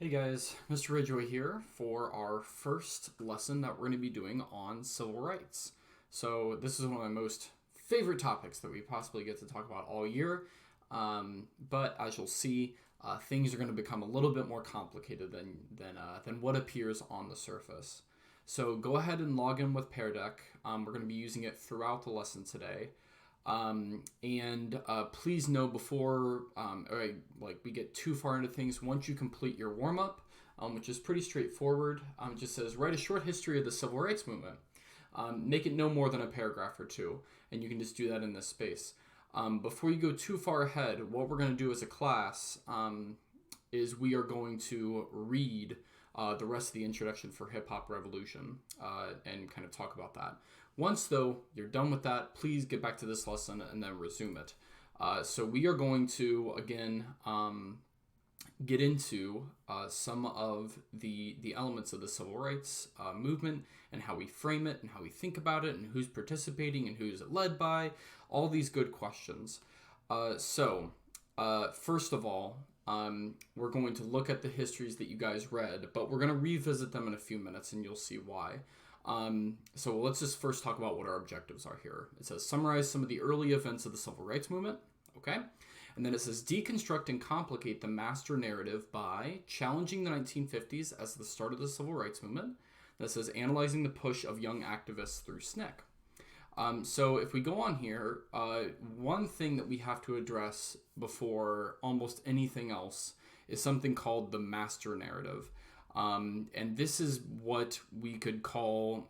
Hey guys, Mr. Ridgway here for our first lesson that we're going to be doing on civil rights. So this is one of my most favorite topics that we possibly get to talk about all year. But as you'll see, things are going to become a little bit more complicated than what appears on the surface. So go ahead and log in with Pear Deck. We're going to be using it throughout the lesson today. Please know before we get too far into things, once you complete your warm-up, which is pretty straightforward, it just says write a short history of the civil rights movement. Make it no more than a paragraph or two, and you can just do that in this space. Before you go too far ahead, what we're going to do as a class is we are going to read the rest of the introduction for Hip Hop Revolution and kind of talk about that. Once, though, you're done with that, please get back to this lesson and then resume it. So we are going to, again, get into some of the elements of the civil rights movement and how we frame it and how we think about it and who's participating and who's it led by, all these good questions. First of all, we're going to look at the histories that you guys read, but we're going to revisit them in a few minutes and you'll see why. So let's just first talk about what our objectives are here. It says summarize some of the early events of the civil rights movement, okay? And then it says deconstruct and complicate the master narrative by challenging the 1950s as the start of the civil rights movement. That says analyzing the push of young activists through SNCC. So if we go on here, one thing that we have to address before almost anything else is something called the master narrative. And this is what we could call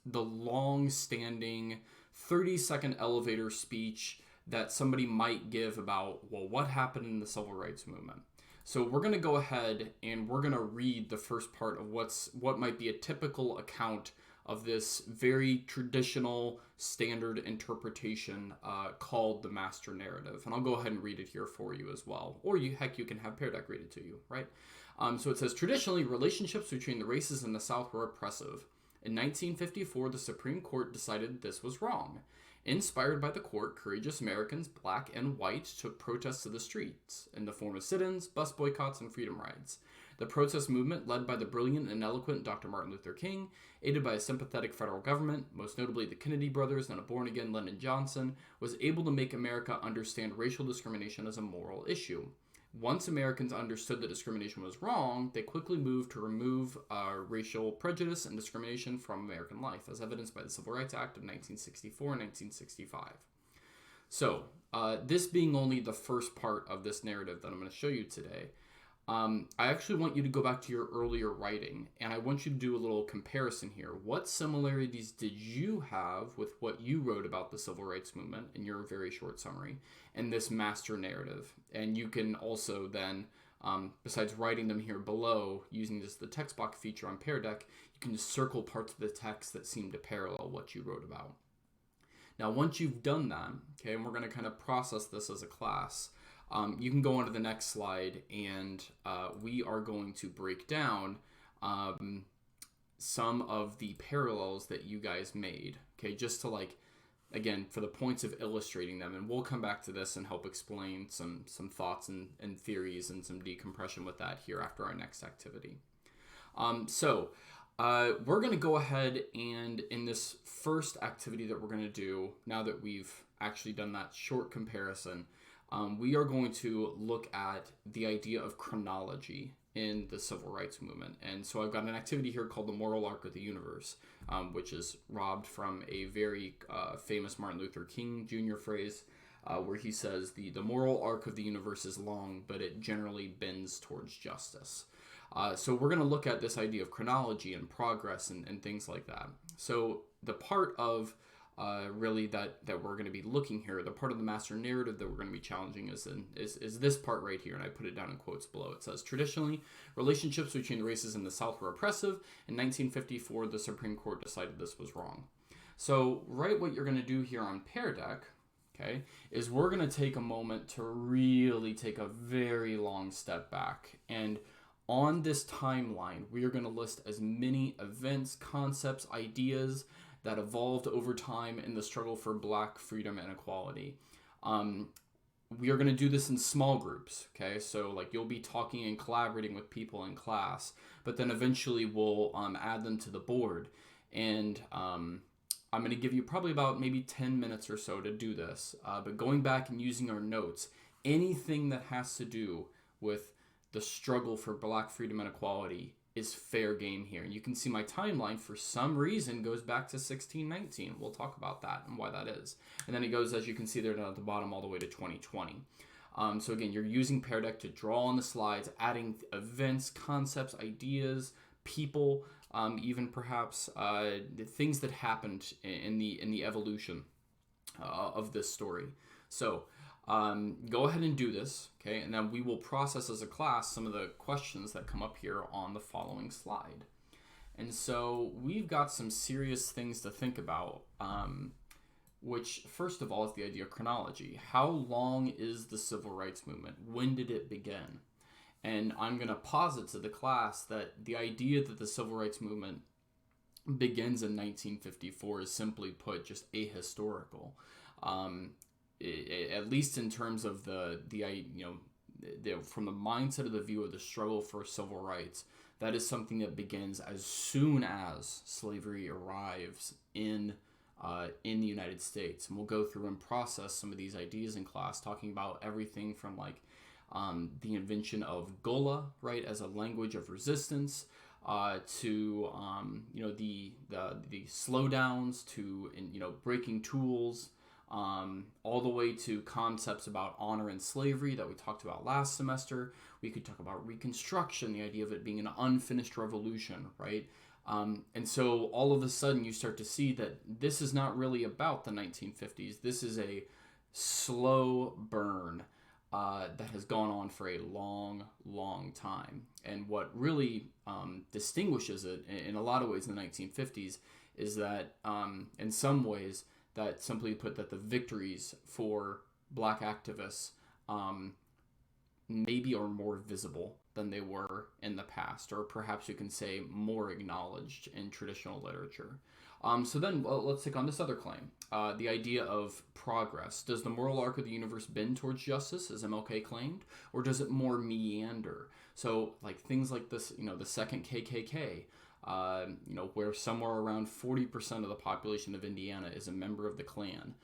the long-standing 30-second elevator speech that somebody might give about, well, what happened in the civil rights movement. So we're going to go ahead and we're going to read the first part of what might be a typical account of this very traditional standard interpretation called the master narrative. And I'll go ahead and read it here for you as well. Or you can have Pear Deck read it to you, right? So it says, traditionally, relationships between the races in the South were oppressive. In 1954, the Supreme Court decided this was wrong. Inspired by the court, courageous Americans, black and white, took protests to the streets in the form of sit-ins, bus boycotts, and freedom rides. The protest movement, led by the brilliant and eloquent Dr. Martin Luther King, aided by a sympathetic federal government, most notably the Kennedy brothers and a born-again Lyndon Johnson, was able to make America understand racial discrimination as a moral issue. Once Americans understood that discrimination was wrong, they quickly moved to remove racial prejudice and discrimination from American life, as evidenced by the Civil Rights Act of 1964 and 1965. So, this being only the first part of this narrative that I'm going to show you today, I actually want you to go back to your earlier writing, and I want you to do a little comparison here. What similarities did you have with what you wrote about the civil rights movement in your very short summary and this master narrative? And you can also then, besides writing them here below, using just the text box feature on Pear Deck, you can just circle parts of the text that seem to parallel what you wrote about. Now, once you've done that, okay, and we're going to kind of process this as a class, you can go on to the next slide, and we are going to break down some of the parallels that you guys made, okay, just to again, for the points of illustrating them, and we'll come back to this and help explain some thoughts and theories and some decompression with that here after our next activity. We're going to go ahead and in this first activity that we're going to do, now that we've actually done that short comparison, we are going to look at the idea of chronology in the civil rights movement. And so I've got an activity here called the moral arc of the universe, which is robbed from a very famous Martin Luther King Jr. phrase, where he says the moral arc of the universe is long, but it generally bends towards justice. So we're going to look at this idea of chronology and progress and things like that. So the part of really that we're going to be looking here, the part of the master narrative that we're going to be challenging is this part right here, and I put it down in quotes below. It says, traditionally, relationships between the races in the South were oppressive. In 1954, the Supreme Court decided this was wrong. So what you're going to do here on Pear Deck, okay, is we're going to take a moment to really take a very long step back, and on this timeline, we are going to list as many events, concepts, ideas that evolved over time in the struggle for black freedom and equality. we are going to do this in small groups, okay? So like you'll be talking and collaborating with people in class, but then eventually we'll add them to the board. And I'm going to give you probably about maybe 10 minutes or so to do this. But going back and using our notes, anything that has to do with the struggle for Black freedom and equality is fair game here. And you can see my timeline for some reason goes back to 1619. We'll talk about that and why that is. And then it goes, as you can see there down at the bottom, all the way to 2020. So again, you're using Pear Deck to draw on the slides, adding events, concepts, ideas, people, even perhaps the things that happened in the evolution of this story. So go ahead and do this, okay? And then we will process as a class some of the questions that come up here on the following slide. And so we've got some serious things to think about, which first of all is the idea of chronology. How long is the civil rights movement? When did it begin? And I'm going to posit to the class that the idea that the civil rights movement begins in 1954 is simply put just ahistorical. At least in terms of the from the mindset of the view of the struggle for civil rights, that is something that begins as soon as slavery arrives in the United States. And we'll go through and process some of these ideas in class, talking about everything from like the invention of Gola, right, as a language of resistance, to the slowdowns, to breaking tools, all the way to concepts about honor and slavery that we talked about last semester. We could talk about Reconstruction, the idea of it being an unfinished revolution, right? And so all of a sudden you start to see that this is not really about the 1950s. This is a slow burn that has gone on for a long, long time. And what really distinguishes it in a lot of ways in the 1950s is that in some ways, that simply put, that the victories for Black activists maybe are more visible than they were in the past, or perhaps you can say more acknowledged in traditional literature. So then let's take on this other claim, the idea of progress. Does the moral arc of the universe bend towards justice, as MLK claimed, or does it more meander? So like things like this, the second KKK, where somewhere around 40% of the population of Indiana is a member of the Klan.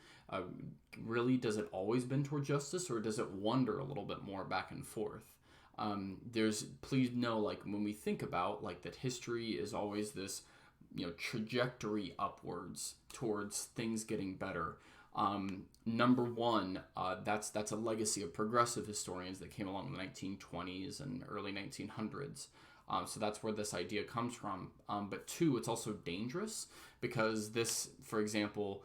Really, does it always bend toward justice, or does it wander a little bit more back and forth? Please know, like, when we think about, like, that history is always this, trajectory upwards towards things getting better. Number one, that's a legacy of progressive historians that came along in the 1920s and early 1900s. So that's where this idea comes from. But two, it's also dangerous because this, for example,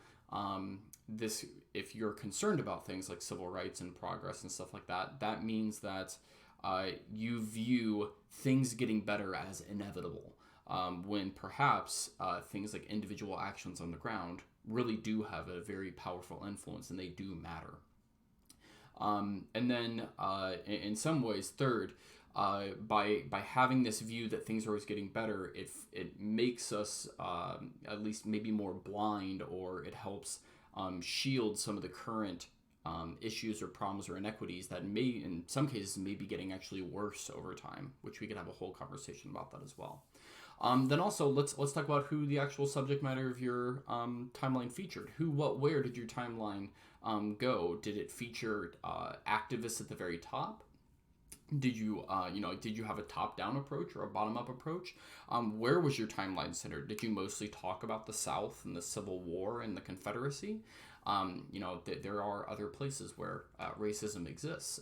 if you're concerned about things like civil rights and progress and stuff like that, that means that you view things getting better as inevitable, when perhaps things like individual actions on the ground really do have a very powerful influence and they do matter. And then in some ways, third, by having this view that things are always getting better, it makes us at least maybe more blind, or it helps shield some of the current issues or problems or inequities that may, in some cases, may be getting actually worse over time, which we could have a whole conversation about that as well. Then also, let's talk about who the actual subject matter of your timeline featured. Who, what, where did your timeline go? Did it feature activists at the very top? Did you have a top-down approach or a bottom-up approach? Where was your timeline centered? Did you mostly talk about the South and the Civil War and the Confederacy? There are other places where racism exists,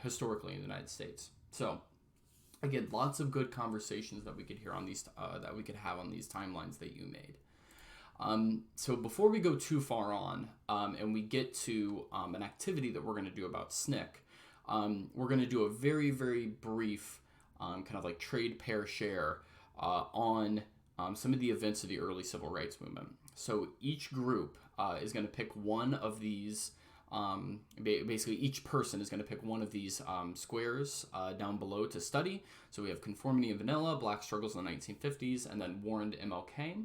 historically in the United States. So, again, lots of good conversations that we could hear on these, that we could have on these timelines that you made. So before we go too far on, and we get to an activity that we're going to do about SNCC, we're going to do a very, very brief kind of like trade pair share on some of the events of the early civil rights movement. So each group is going to pick one of these, basically each person is going to pick one of these squares down below to study. So we have Conformity and Vanilla, Black Struggles in the 1950s, and then Warren MLK.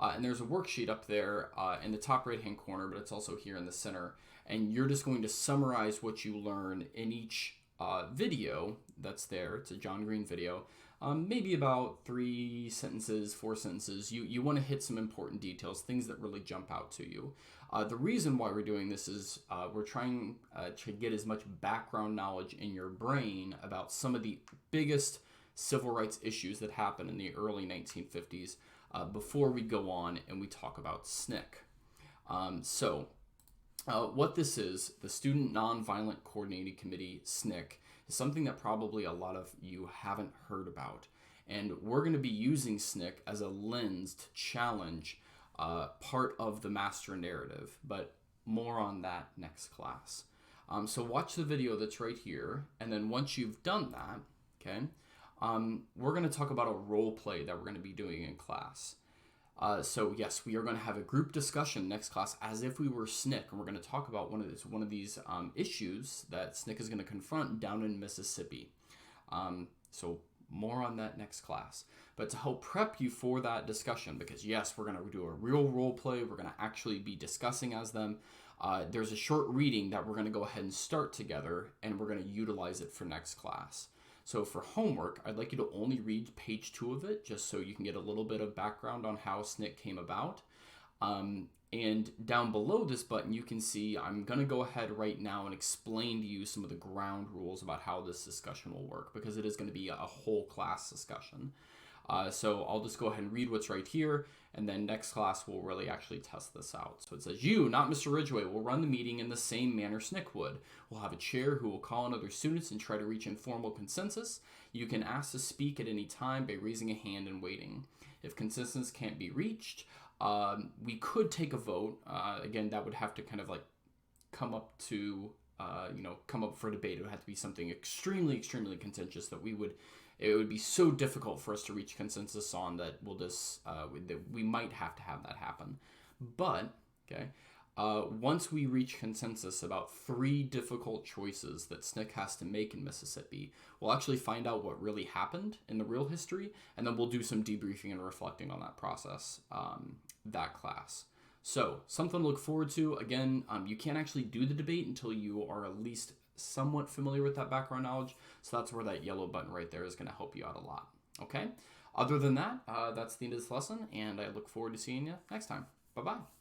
And there's a worksheet up there in the top right-hand corner, but it's also here in the center. and you're just going to summarize what you learn in each video that's there. It's a John Green video. Maybe about 3 sentences, 4 sentences. You want to hit some important details, things that really jump out to you. The reason why we're doing this is we're trying to get as much background knowledge in your brain about some of the biggest civil rights issues that happened in the early 1950s before we go on and we talk about SNCC. What this is, the Student Nonviolent Coordinating Committee, SNCC, is something that probably a lot of you haven't heard about. And we're going to be using SNCC as a lens to challenge part of the master narrative, but more on that next class. So watch the video that's right here, and then once you've done that, okay, we're going to talk about a role play that we're going to be doing in class. So yes, we are going to have a group discussion next class as if we were SNCC, and we're going to talk about one of these issues that SNCC is going to confront down in Mississippi. So more on that next class. But to help prep you for that discussion, because yes, we're going to do a real role play, we're going to actually be discussing as them. There's a short reading that we're going to go ahead and start together, and we're going to utilize it for next class. So for homework, I'd like you to only read page 2 of it, just so you can get a little bit of background on how SNCC came about. And down below this button, you can see I'm going to go ahead right now and explain to you some of the ground rules about how this discussion will work, because it is going to be a whole class discussion. So I'll just go ahead and read what's right here, and then next class we'll really actually test this out. So it says, you, not Mr. Ridgway, will run the meeting in the same manner SNCC would. We'll have a chair who will call on other students and try to reach informal consensus. You can ask to speak at any time by raising a hand and waiting. If consensus can't be reached, we could take a vote. Again, that would have to kind of like come up to, come up for debate. It would have to be something extremely, extremely contentious that it would be so difficult for us to reach consensus on that we might have to have that happen. But, okay, once we reach consensus about 3 difficult choices that SNCC has to make in Mississippi, we'll actually find out what really happened in the real history, and then we'll do some debriefing and reflecting on that process, that class. So, something to look forward to. Again, you can't actually do the debate until you are at least somewhat familiar with that background knowledge, so that's where that yellow button right there is going to help you out a lot. Okay? Other than that, that's the end of this lesson, and I look forward to seeing you next time. Bye-bye.